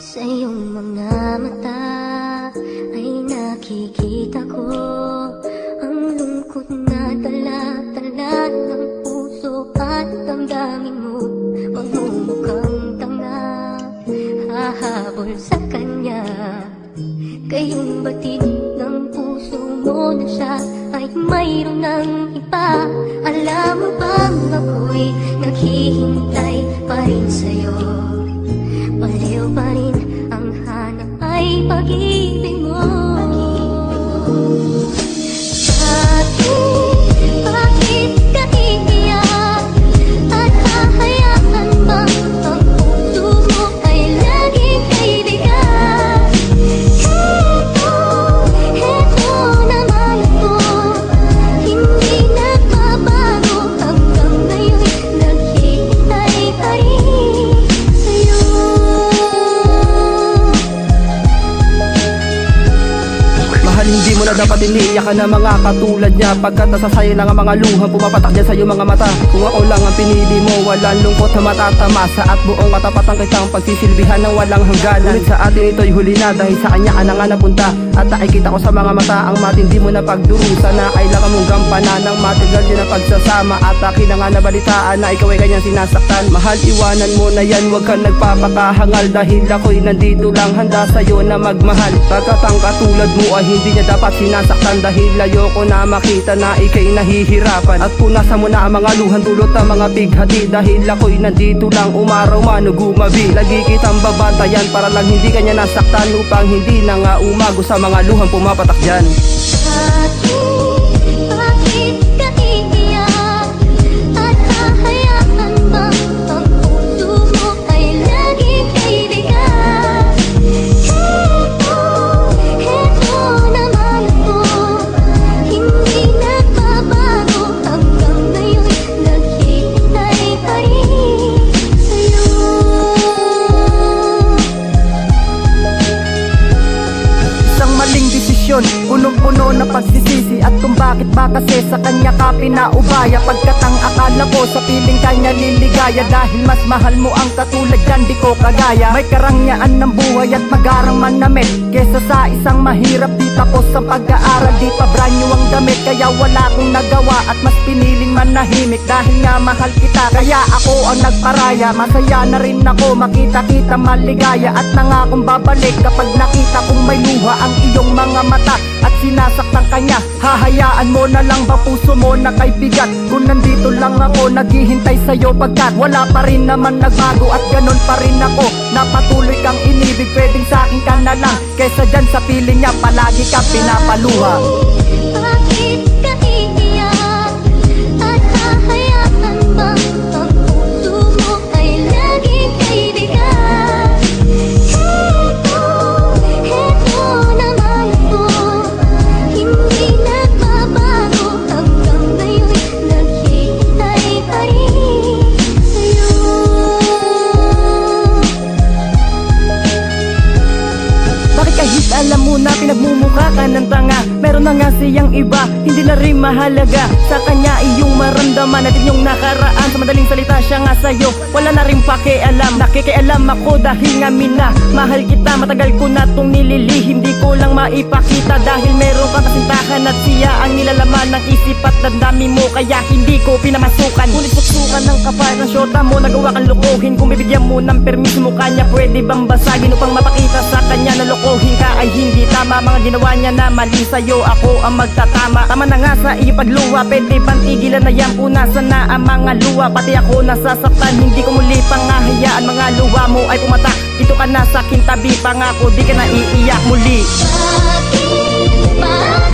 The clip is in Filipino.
Sa iyong mga mata ay nakikita ko ang lungkot na dala-dala ng puso at damdamin mo. Magmumukhang tanga, hahabol sa kanya. Kayong batid ng puso mo na siya ay mayroon ng iba. Alam mo bang ako'y naghihintay pa rin sa'yo? Baliw pa rin ang hanap ay pag-ibig mo. Bakit ka iiyak? At hahayaan bang ang puso mo ay laging kaibigan? Heto naman ako, hindi nagbabago hanggang ngayon, naghihintay pa rin sa'yo. Mahal, hindi mo na dapat iniiyakan ng mga katulad niya, pagkat nasasayo lang ang mga luhang pumapatak dyan sa'yo mga mata. Kung ako lang ang pinili mo, walang lungkot na matatamasa, at buong katapatan kitang pagsisilbihan ng walang hangganan. Ngunit sa atin ito'y huli na, dahil sa kanya ka na nga napunta. At nakikita ko sa mga mata ang matindi mo na pagdurusa, na kailangan mong gampanan ng matigal din ang pagsasama. At akin na nga nabalitaan na ikaw ay kanyang sinasaktan. Mahal, iwanan mo na yan, huwag kang nagpapakahangal, dahil ako'y nandito lang handa sa'yo na magmahal. Pagkat ang katulad mo ay hindi niya dapat sinasaktan, dahil ayoko na makita na ika'y nahihirapan. At punasan mo na ang mga luhan dulot ng mga bighati, dahil ako'y nandito lang umaraw man o gumabi. Lagi kitang babantayan para lang hindi kanya nasaktan, upang hindi na nga umago sa mga luhang pumapatak dyan. Bakit ka iiyak? At hahayaan bang ang puso mo ay laging kaibigan? Heto naman ako, hindi nagbabago hanggang ngayon, naghihintay pa rin sa'yo. Isang maling desisyon, punong-puno na pagsisisi, at kung bakit ba kasi sa kanya ka pinaubaya, pagkat ang akala ko sa piling kanya liligaya, dahil mas mahal mo ang katulad yan, di ko kagaya. May karangyaan ng buhay at magarang manamit, kesa sa isang mahirap di tapos sa pag-aaral. Di pa brand new ang damit, kaya wala akong nagawa, at mas piniling manahimik, dahil nga mahal kita. Kaya ako ang nagparaya, masaya na rin ako makita kita maligaya, at nangakong babalik kapag nakita kong may luha ang iyong mga mata at sinasaktan kanya. Hahayaan mo na lang ba puso mo na kay bigat, kung nandito lang ako naghihintay sa'yo, pagkat wala pa rin naman nagbago, at ganon pa rin ako na patuloy kang inibig. Pwedeng sa'kin ka na lang, kesa dyan sa piling niya palagi ka pinapaluha. Bakit ka iiyak? At hahayaan bang ang puso mo ay laging kaibigan? Heto naman ako, hindi nagbabago hanggang ngayon, naghihintay pa rin sa'yo. Bakit kahit alam mo na pinagmumukha ka ng tanga, meron na nga siyang iba, hindi na rin mahalaga sa kanya iyong maramdaman at inyong nakaraan. Sa madaling salita siya nga sa'yo, wala na rin pakialam. Nakikialam ako dahil nga mahal kita. Matagal ko na tong nililihim, di ko lang maipakita, dahil meron kang kasintahan at siya ang nilalaman ng isip at damdamin mo, kaya hindi ko pinamasukan. Ngunit suksukan ng kapal ng syota mo, nagawa kang lokohin. Kung bibigyan mo ng permis mo kanya, pwede bang basagin upang mapakita sa kanya na lokohin ka ay hindi tama? Mga ginawa niya na mali sa'yo, ako ang magtatama. Tama na nga sa iyong pagluha, pwede bang tigilan na yan? Punasan na ang mga luha, pati ako nasasaktan, hindi ko muli pangahayaan. Mga luha mo ay pumatak, dito ka na sa aking tabi, pangako di ka na iiyak muli. Bakit ba